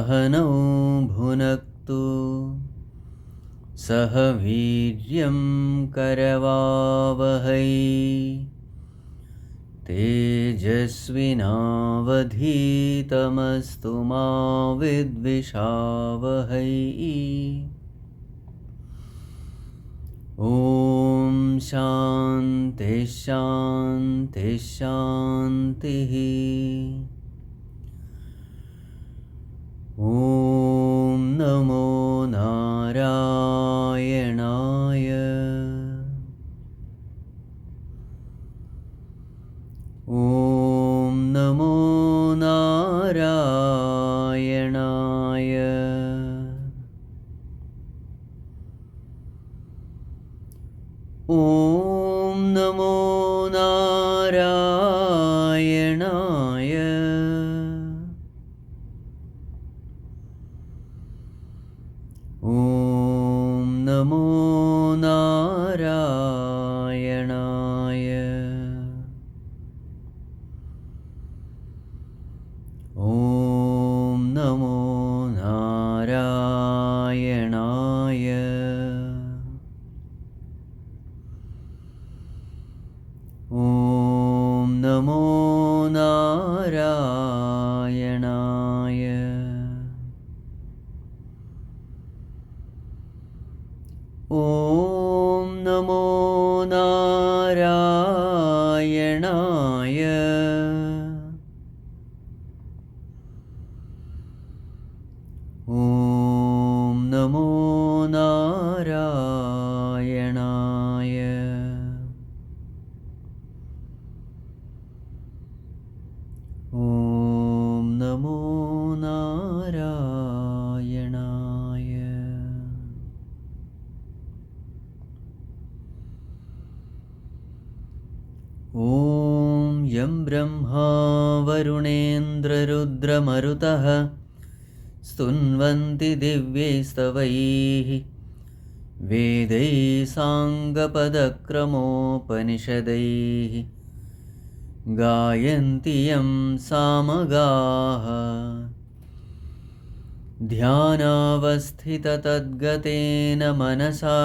सहनौ भुनक्तु सह वीर्यं करवावहै तेजस्विनावधीतमस्तु मा विद्विषावहै। ॐ शान्ति शान्ति शान्तिः। ॐ नमो नारायणाय। ॐ नमो नारायणाय। ॐ नमो नारायणाय। ॐ नमो नारायणाय। ॐ नमो नारायणाय। ॐ नमो नारायणाय। ॐ नमो नारायणाय। ॐ नमो नारायणाय। ॐ नमो नारायणाय। ॐ यं ब्रह्मा वरुणेन्द्ररुद्रमरुतः स्तुन्वन्ति दिव्यैस्तवैः वेदैः साङ्गपदक्रमोपनिषदैः गायन्ति यं सामगाः ध्यानावस्थिततद्गतेन मनसा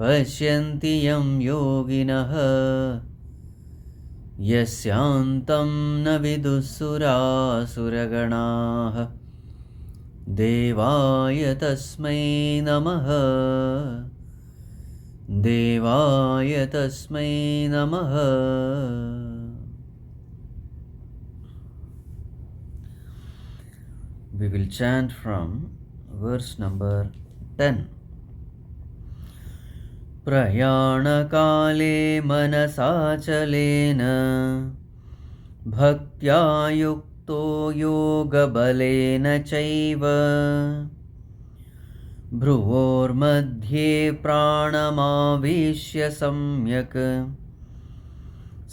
पश्यन्ति यं योगिनः यस्यान्तं न विदुःसुरासुरगणाः देवाय तस्मै नमः। देवाय तस्मै नमः। We will chant from verse number 10. प्रयाणकाले मनसाचलेन भक्त्या युक्तो योगबलेन चैव भ्रुवोर्मध्ये प्राणमाविश्य सम्यक्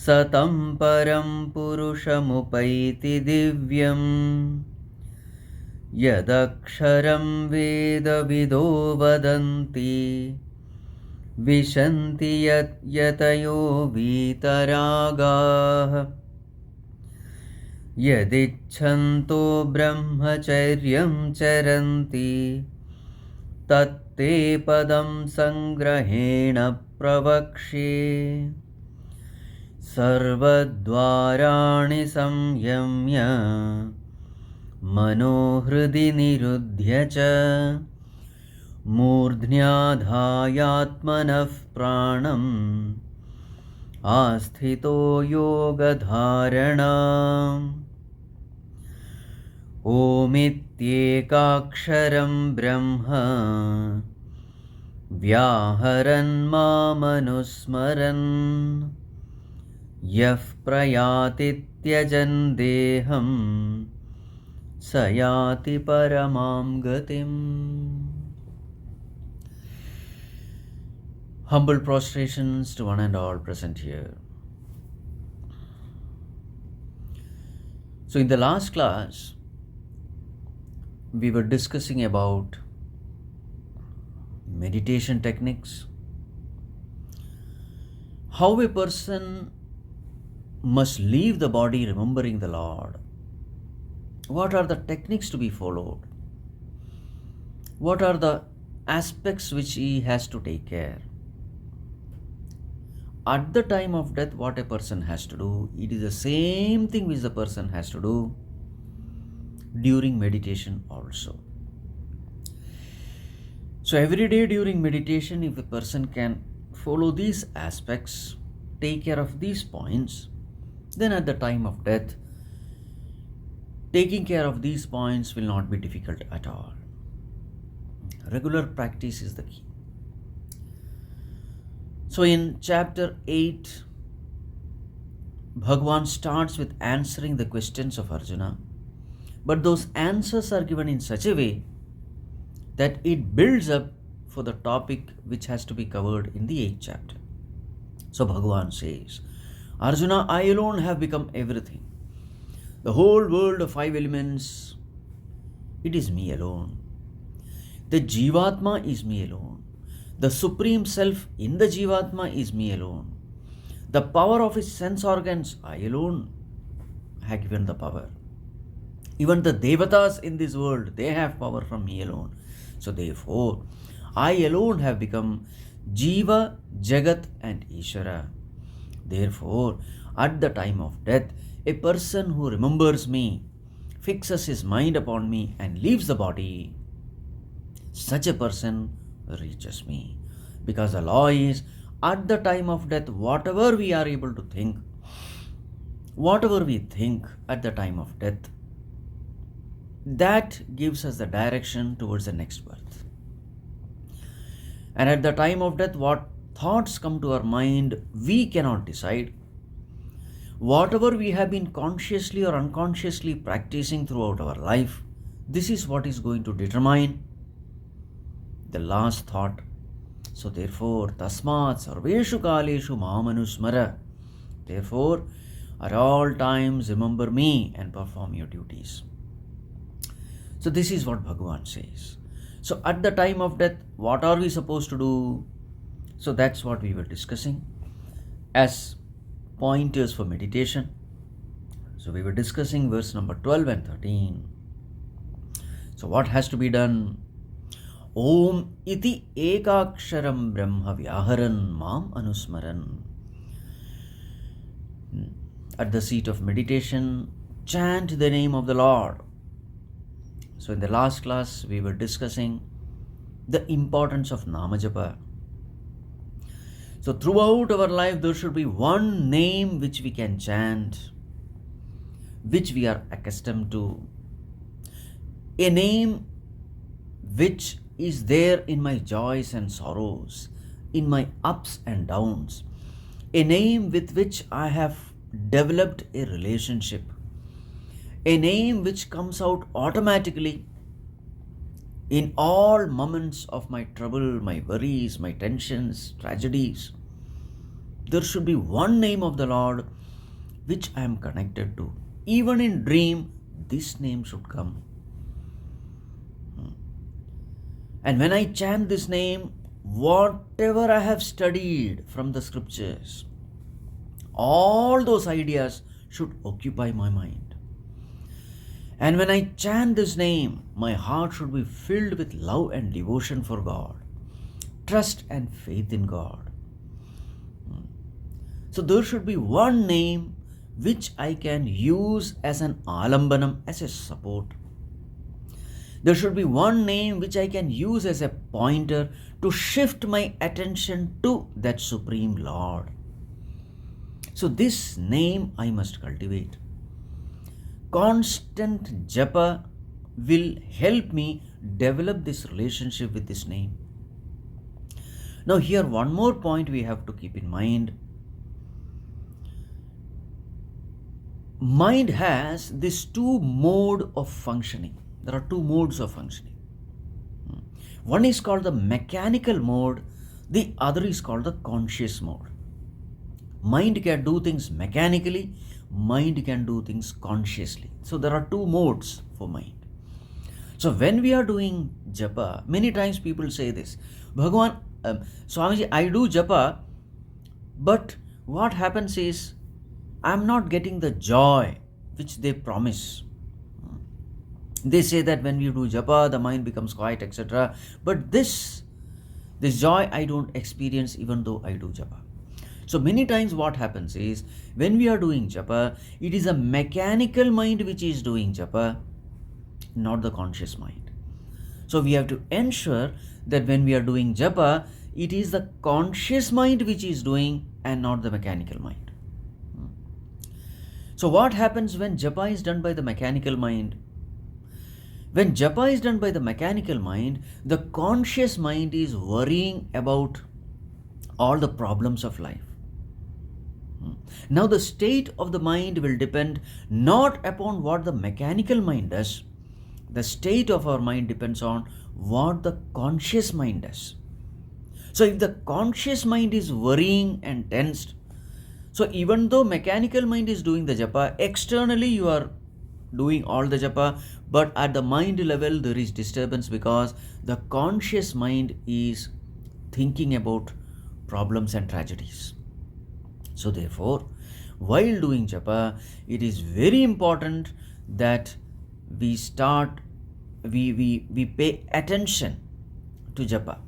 सतं परं पुरुषमुपैति दिव्यम् यदक्षरं वेदविदो वदन्ति विशन्ति यतयो वीतरागाः यदिच्छन्तो ब्रह्मचर्यं चरन्ति तत्ते पदं संग्रहेण प्रवक्ष्ये। सर्वद्वाराणि संयम्य मनोहृदि निरुध्य च मूर्ध्न्याधायात्मनः प्राणम् आस्थितो योगधारणा। ओमित्येकाक्षरं ब्रह्म व्याहरन् मामनुस्मरन् यः प्रयाति त्यजन् देहं स याति परमां गतिम्। Humble prostrations to one and all present here. So in the last class, we were discussing about meditation techniques, how a person must leave the body remembering the Lord, What are the techniques to be followed? What are the aspects which he has to take care? At the time of death, what a person has to do, it is the same thing which the person has to do during meditation also. So every day during meditation, if a person can follow these aspects, take care of these points, then at the time of death, taking care of these points will not be difficult at all. Regular practice is the key. So in chapter 8, Bhagavan starts with answering the questions of Arjuna, but those answers are given in such a way that it builds up for the topic which has to be covered in the 8th chapter. So Bhagavan says, Arjuna, I alone have become everything. The whole world of 5 elements, it is me alone. The Jivatma is me alone. The Supreme Self in the Jivatma is me alone. The power of his sense organs, I alone have given the power. Even the Devatas in this world, they have power from me alone. So therefore, I alone have become Jiva, Jagat and Ishvara. Therefore, at the time of death, a person who remembers me, fixes his mind upon me and leaves the body, such a person reaches me. Because the law is, at the time of death, whatever we are able to think, whatever we think at the time of death, that gives us the direction towards the next birth. And at the time of death, what thoughts come to our mind, we cannot decide. Whatever we have been consciously or unconsciously practicing throughout our life, this is what is going to determine the last thought. So therefore, tasmat sarveshu kaleshu mamanusmara. Therefore, at all times remember me and perform your duties. So this is what Bhagavan says. So at the time of death, what are we supposed to do? So that's what we were discussing as pointers for meditation. So we were discussing verse number 12 and 13. So what has to be done? Om iti ekaksharam brahma vyaharan mam anusmaran. At the seat of meditation, chant the name of the Lord. So in the last class, we were discussing the importance of Namajapa. So throughout our life, there should be one name which we can chant, which we are accustomed to. A name which is there in my joys and sorrows, in my ups and downs. A name with which I have developed a relationship. A name which comes out automatically in all moments of my trouble, my worries, my tensions, tragedies. There should be one name of the Lord which I am connected to. Even in dream, this name should come. And when I chant this name, whatever I have studied from the scriptures, all those ideas should occupy my mind. And when I chant this name, my heart should be filled with love and devotion for God, trust and faith in God. So there should be one name which I can use as an alambanam, as a support. There should be one name which I can use as a pointer to shift my attention to that Supreme Lord. So this name I must cultivate. Constant japa will help me develop this relationship with this name. Now here one more point we have to keep in mind. Mind has this two mode of functioning. There are two modes of functioning. One is called the mechanical mode, the other is called the conscious mode. Mind can do things mechanically, mind can do things consciously. So there are two modes for mind. So when we are doing japa, many times people say this, Bhagavan, Swamiji, I do japa, but what happens is I am not getting the joy which they promise. They say that when we do japa, the mind becomes quiet, etc. But this joy I don't experience even though I do japa. So many times what happens is, when we are doing japa, it is a mechanical mind which is doing japa, not the conscious mind. So we have to ensure that when we are doing japa, it is the conscious mind which is doing and not the mechanical mind. So what happens when japa is done by the mechanical mind? When japa is done by the mechanical mind, the conscious mind is worrying about all the problems of life. Now the state of the mind will depend not upon what the mechanical mind does. The state of our mind depends on what the conscious mind does. So if the conscious mind is worrying and tensed, so even though mechanical mind is doing the japa, externally you are doing all the japa, but at the mind level there is disturbance because the conscious mind is thinking about problems and tragedies. So therefore, while doing japa, it is very important that we pay attention to japa.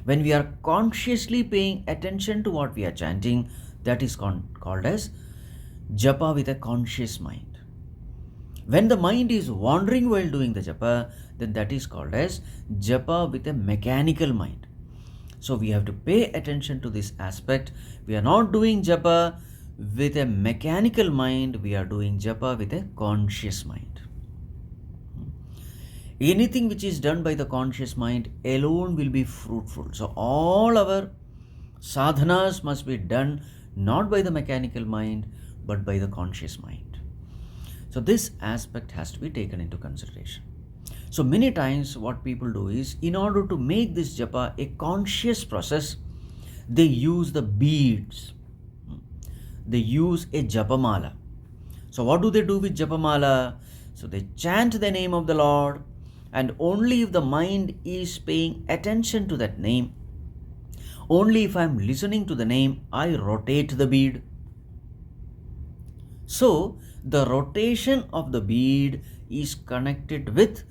When we are consciously paying attention to what we are chanting, that is called as japa with a conscious mind. When the mind is wandering while doing the japa, then that is called as japa with a mechanical mind. So we have to pay attention to this aspect. We are not doing japa with a mechanical mind, we are doing japa with a conscious mind. Anything which is done by the conscious mind alone will be fruitful. So all our sadhanas must be done not by the mechanical mind but by the conscious mind. So this aspect has to be taken into consideration. So many times what people do is, in order to make this japa a conscious process, they use the beads. They use a japamala. So what do they do with japamala? So they chant the name of the Lord, and only if the mind is paying attention to that name, only if I am listening to the name, I rotate the bead. So the rotation of the bead is connected with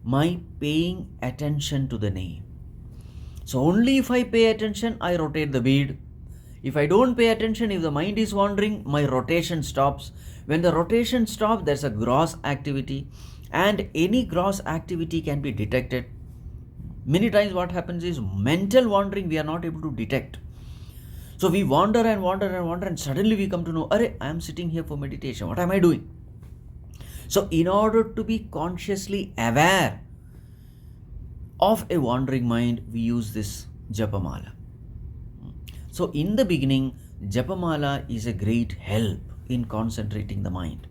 my paying attention to the name. So only if I pay attention, I rotate the bead. If I don't pay attention, if the mind is wandering, my rotation stops. When the rotation stops, there's a gross activity, and any gross activity can be detected. Many times what happens is, mental wandering we are not able to detect. So we wander and wander and wander, and suddenly we come to know, I am sitting here for meditation. What am I doing? So in order to be consciously aware of a wandering mind, we use this japamala. So in the beginning, japamala is a great help in concentrating the mind,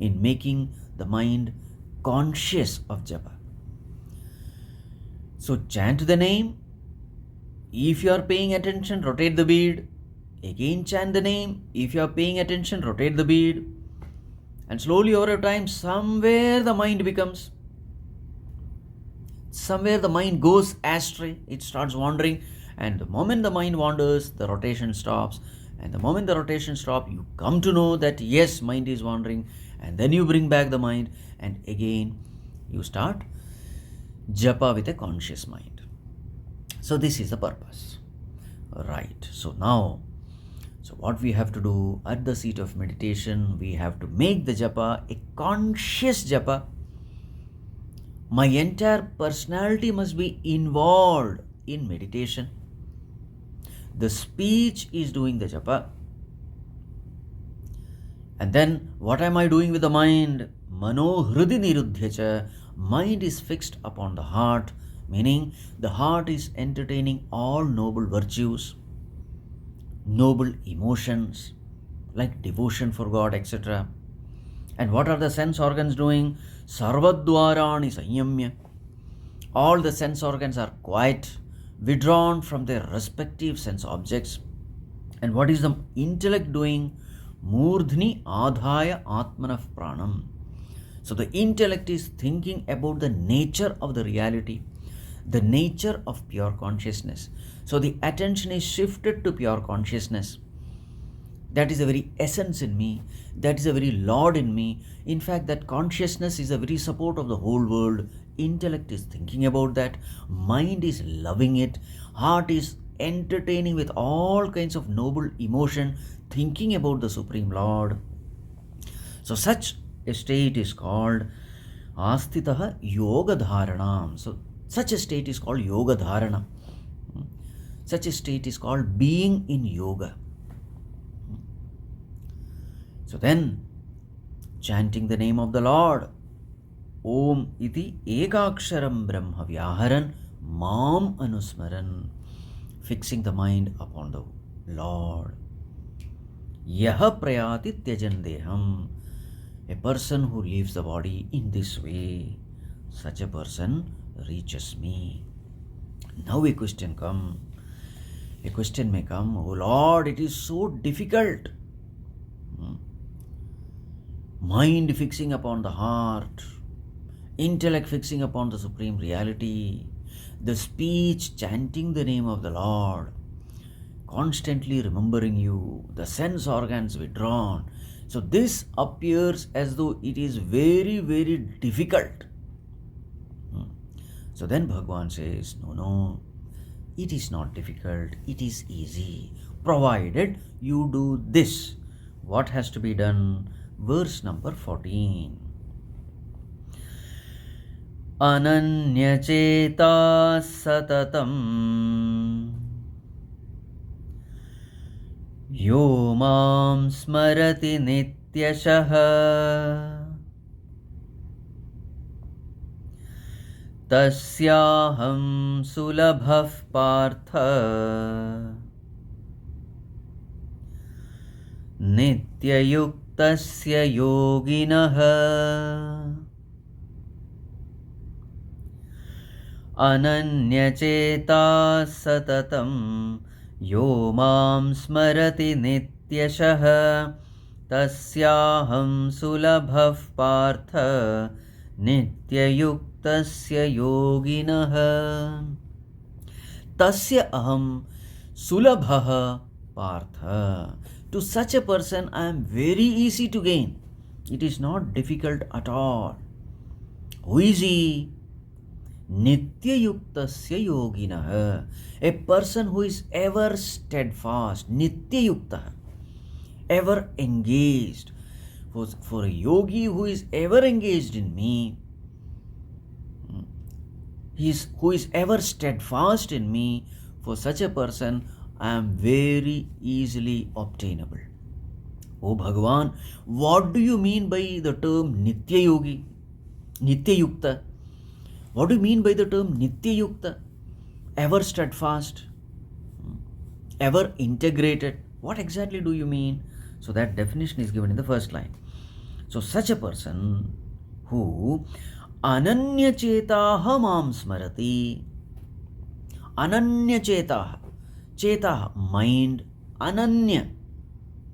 in making the mind conscious of japa. So chant the name. If you are paying attention, rotate the bead. Again chant the name. If you are paying attention, rotate the bead. And slowly over time, somewhere the mind goes astray. It starts wandering. And the moment the mind wanders, the rotation stops. And the moment the rotation stops, you come to know that yes, mind is wandering. And then you bring back the mind. And again, you start japa with a conscious mind. So this is the purpose. Right. So now, what we have to do at the seat of meditation, we have to make the japa a conscious japa. My entire personality must be involved in meditation. The speech is doing the japa. And then what am I doing with the mind? Mano hridi niruddhyacha. Mind is fixed upon the heart, meaning the heart is entertaining all noble virtues, noble emotions like devotion for God, etc. And what are the sense organs doing? Sarvadvarani sanyamya. All the sense organs are quiet, withdrawn from their respective sense objects. And what is the intellect doing? Murdhni adhaya atmanah pranam. So the intellect is thinking about the nature of the reality, the nature of pure consciousness. So the attention is shifted to pure consciousness. That is the very essence in me. That is the very Lord in me. In fact, that consciousness is the very support of the whole world. Intellect is thinking about that. Mind is loving it. Heart is entertaining with all kinds of noble emotion, thinking about the Supreme Lord. So such a state is called Astitaha Yoga Dharanam. So such a state is called Yoga Dharana. Such a state is called being in yoga. So then, chanting the name of the Lord, Om iti ekaksharam brahma vyaharan mam anusmaran, fixing the mind upon the Lord. Yaha prayati tyajan deham, a person who leaves the body in this way, such a person reaches me. Now a question may come, oh Lord, it is so difficult. Mind fixing upon the heart, intellect fixing upon the Supreme Reality, the speech chanting the name of the Lord, constantly remembering you, the sense organs withdrawn. So this appears as though it is very, very difficult. So then Bhagavan says, no, it is not difficult, it is easy, provided you do this. What has to be done? Verse number 14. Ananyacheta satatam yo mam smarati nityashaha tasyaham sulabhav partha nityayuktasya yoginah ananyacheta satatam yo mam smarati nityashah tasyaham sulabhav partha nityayuktasya yoginah. Tasya aham sulabhah partha. To such a person I am very easy to gain. It is not difficult at all. Who is he? Nityayuktasya yoginah. A person who is ever steadfast. Nityayukta. Ever engaged. For a yogi who is ever engaged in me, who is ever steadfast in me, for such a person I am very easily obtainable. O Bhagavan, what do you mean by the term Nitya Yogi? Nitya Yukta? What do you mean by the term Nitya Yukta? Ever steadfast? Ever integrated? What exactly do you mean? So that definition is given in the first line. So such a person who Ananya Chetaha Mam Smarati. Ananya Chetaha. Cheta, mind, ananya,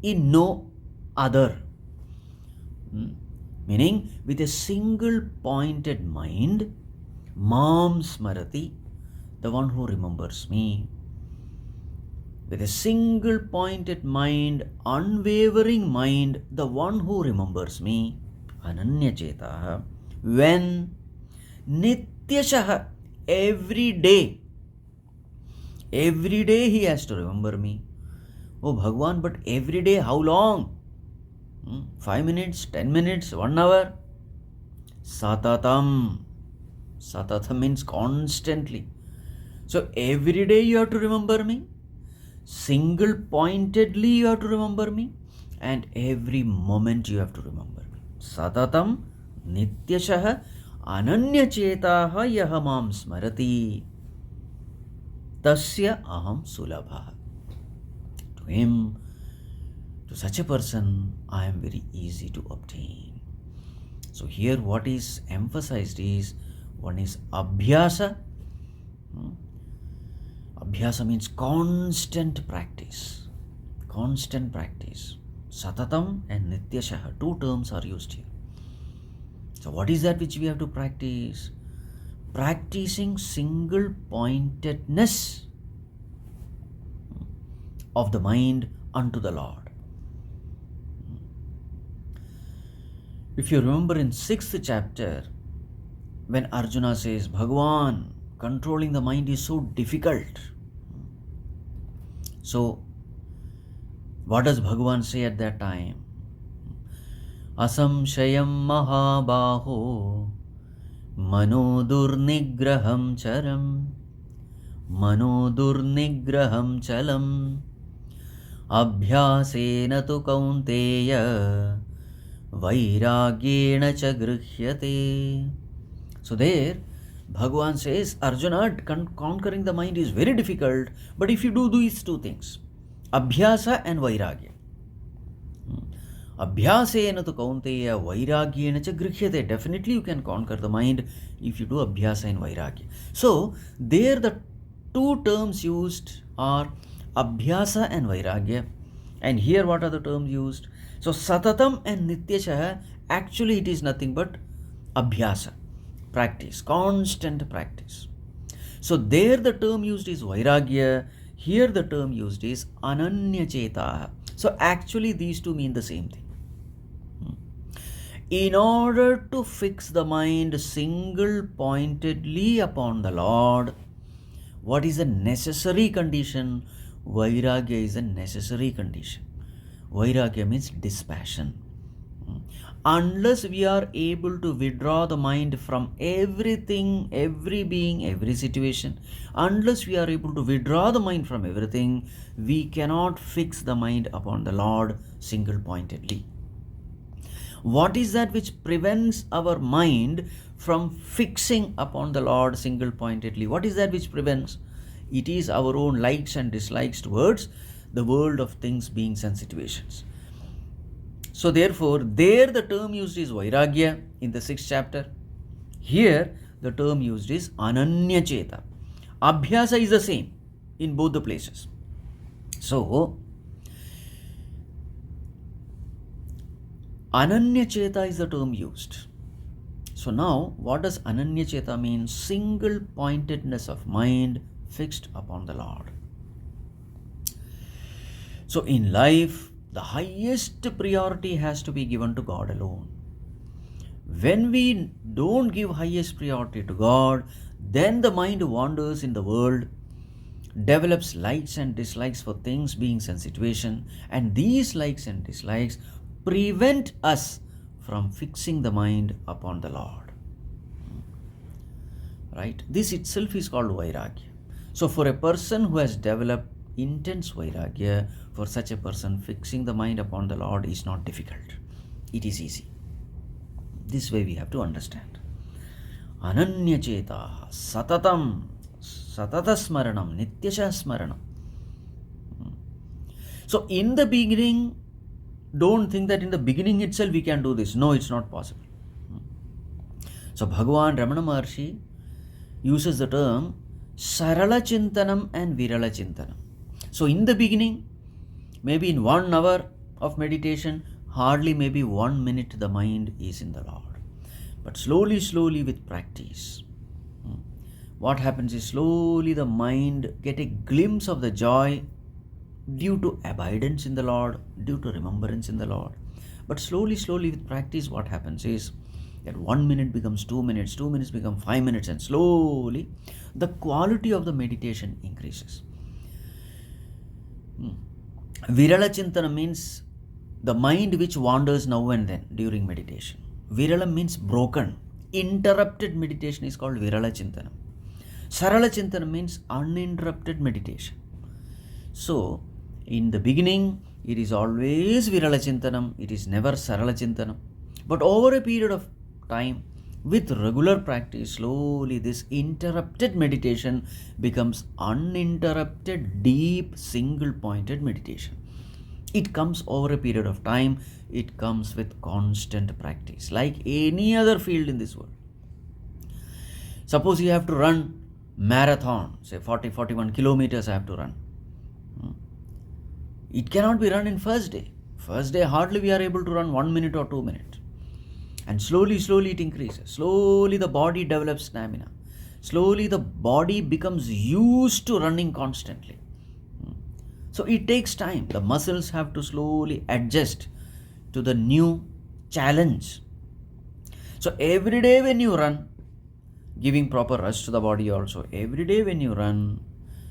in no other. Meaning, with a single pointed mind, mam smarati, the one who remembers me. With a single pointed mind, unwavering mind, the one who remembers me. Ananya cheta. When? Nityashaha, every day. Every day he has to remember me. Oh Bhagwan, but every day how long? 5 minutes, 10 minutes, 1 hour? Satatam. Satatam means constantly. So every day you have to remember me. Single pointedly you have to remember me. And every moment you have to remember me. Satatam nityashaha ananya chetaha yaha mam smarati. Tasya aham sulabha. To him, to such a person, I am very easy to obtain. So here what is emphasized is, one is abhyasa. Abhyasa means constant practice. Constant practice. Satatam and nityashaha, two terms are used here. So what is that which we have to practice? Practicing single pointedness of the mind unto the Lord. If you remember in 6th chapter, when Arjuna says, Bhagavan, controlling the mind is so difficult. So, what does Bhagavan say at that time? Asamshayam mahabaho manodurnigraham charam manodurnigraham chalam abhyasena tu kaunteya vairagyena cha grihyate. So there, Bhagavan says, Arjuna, conquering the mind is very difficult, but if you do these two things, Abhyasa and Vairagya. Abhyasena tu kaunteya vairagyena cha grihyate. Definitely you can conquer the mind if you do Abhyasa and Vairagya. So, there the two terms used are Abhyasa and Vairagya. And here what are the terms used? So, Satatam and Nityasha, actually it is nothing but Abhyasa. Practice, constant practice. So there the term used is Vairagya, here the term used is Ananya Cheta. So actually these two mean the same thing. In order to fix the mind single pointedly upon the Lord, what is a necessary condition? Vairagya is a necessary condition. Vairagya means dispassion. Unless we are able to withdraw the mind from everything, every being, every situation, unless we are able to withdraw the mind from everything, we cannot fix the mind upon the Lord single pointedly. What is that which prevents our mind from fixing upon the Lord single pointedly? What is that which prevents? It is our own likes and dislikes towards the world of things, beings, and situations. So therefore, there the term used is Vairagya in the 6th chapter. Here, the term used is Ananya Cheta. Abhyasa is the same in both the places. So, Ananya Cheta is the term used. So now, what does Ananya Cheta mean? Single pointedness of mind fixed upon the Lord. So in life, the highest priority has to be given to God alone. When we don't give highest priority to God, then the mind wanders in the world, develops likes and dislikes for things, beings, and situation, and these likes and dislikes prevent us from fixing the mind upon the Lord. Right? This itself is called Vairagya. So for a person who has developed intense Vairagya, for such a person, fixing the mind upon the Lord is not difficult. It is easy. This way we have to understand. Ananya Cheta, Satatam, Satatasmaranam, Nityasha Smaranam. So in the beginning, don't think that in the beginning itself we can do this. No, it's not possible. So Bhagavan Ramana Maharshi uses the term Sarala Chintanam and Virala Chintanam. So in the beginning, maybe in 1 hour of meditation, hardly maybe 1 minute the mind is in the Lord. But slowly with practice, what happens is slowly the mind get a glimpse of the joy due to abidance in the Lord, due to remembrance in the Lord. But slowly with practice, what happens is that 1 minute becomes 2 minutes, 2 minutes become 5 minutes, and slowly the quality of the meditation increases. Virala Chintana means the mind which wanders now and then during meditation. Virala means broken, interrupted meditation is called Virala Chintana. Sarala Chintana means uninterrupted meditation. So, in the beginning, it is always Virala Chintanam, it is never Sarala Chintanam. But over a period of time, with regular practice, slowly this interrupted meditation becomes uninterrupted, deep, single-pointed meditation. It comes over a period of time, it comes with constant practice, like any other field in this world. Suppose you have to run marathon, say 41 kilometers I have to run. It cannot be run in first day. First day hardly we are able to run 1 minute or 2 minutes. And slowly it increases. Slowly the body develops stamina. Slowly the body becomes used to running constantly. So it takes time. The muscles have to slowly adjust to the new challenge. So every day when you run, giving proper rest to the body also, every day when you run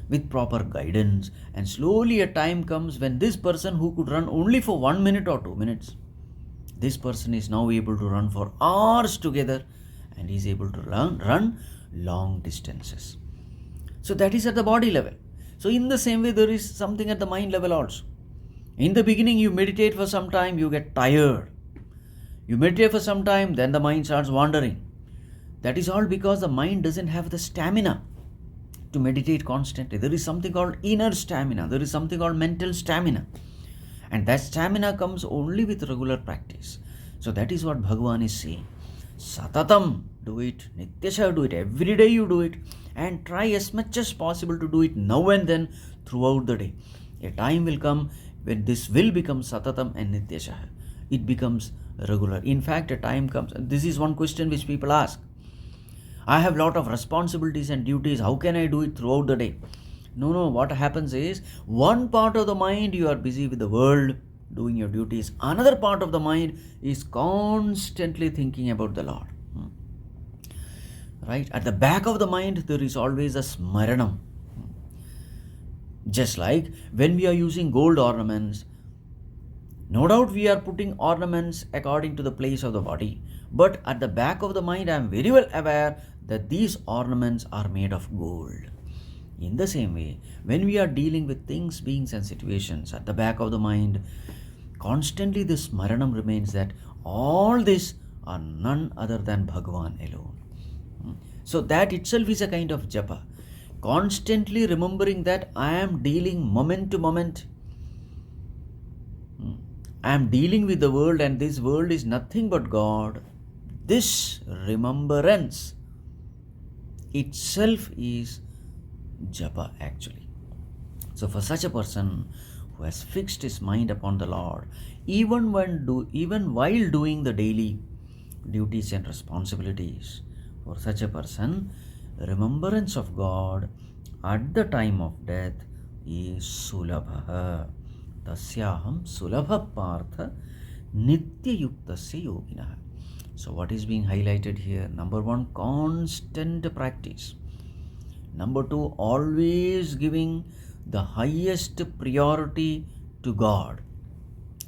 with proper guidance, and slowly a time comes when this person who could run only for 1 minute or 2 minutes, this person is now able to run for hours together and is able to run long distances. So that is at the body level. So in the same way, there is something at the mind level also. In the beginning, you meditate for some time, you get tired. You meditate for some time, then the mind starts wandering. That is all because the mind doesn't have the stamina to meditate constantly. There is something called inner stamina. There is something called mental stamina. And that stamina comes only with regular practice. So that is what Bhagavan is saying. Satatam, do it. Nityasha, do it. Every day you do it. And try as much as possible to do it now and then throughout the day. A time will come when this will become Satatam and Nityasha. It becomes regular. In fact, a time comes. This is one question which people ask. I have lot of responsibilities and duties. How can I do it throughout the day? No. What happens is, one part of the mind you are busy with the world, doing your duties. Another part of the mind is constantly thinking about the Lord. Right? At the back of the mind, there is always a smaranam. Just like when we are using gold ornaments, no doubt we are putting ornaments according to the place of the body. But at the back of the mind, I am very well aware that these ornaments are made of gold. In the same way, when we are dealing with things, beings and situations, at the back of the mind, constantly this smaranam remains that all this are none other than Bhagavan alone. So that itself is a kind of japa. Constantly remembering that I am dealing moment to moment. I am dealing with the world and this world is nothing but God. This remembrance itself is japa actually. So for such a person who has fixed his mind upon the Lord, even while doing the daily duties and responsibilities, for such a person, remembrance of God at the time of death is sulabha. Tasyaham sulabha partha nityayuktasya yoginah. So what is being highlighted here? Number one, constant practice. Number two, always giving the highest priority to God.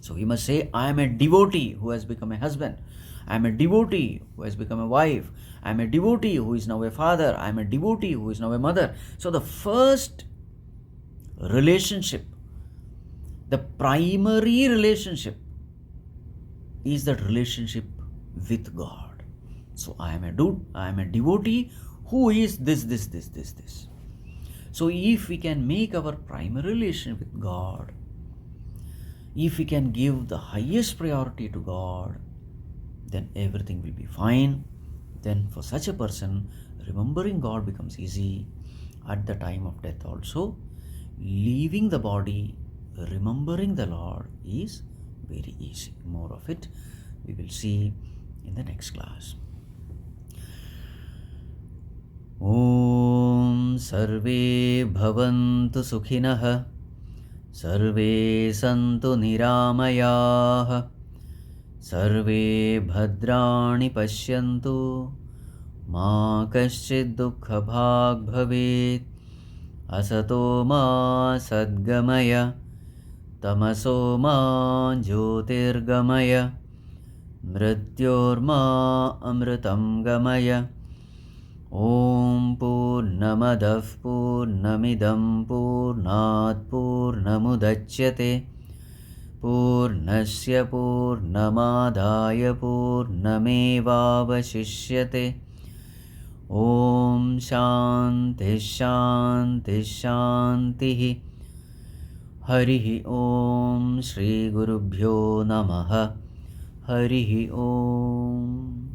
So we must say, I am a devotee who has become a husband. I am a devotee who has become a wife. I am a devotee who is now a father. I am a devotee who is now a mother. So the first relationship, the primary relationship, is that relationship with God. So I am a devotee who is this. So if we can make our primary relation with God, if we can give the highest priority to God, then everything will be fine. Then for such a person, remembering God becomes easy. At the time of death also, leaving the body, remembering the Lord is very easy. More of it we will see in the next class. Om Sarve Bhavantu Sukhinah Sarve Santu Niramayah Sarve Bhadrani Pashyantu Ma Kaschid Dukkha Bhag Bhavet Asato Ma Sadgamaya Tamaso Ma Jyotirgamaya Mrityorma Amritam Gamaya Om Purnamadav Purnamidam Purnat Purnamudachyate Purnasya Purnamadaya Purnamevavashishyate Om Shanti Shanti Shanti Harihi Om Shri Gurubhyo Namaha Harihi Om.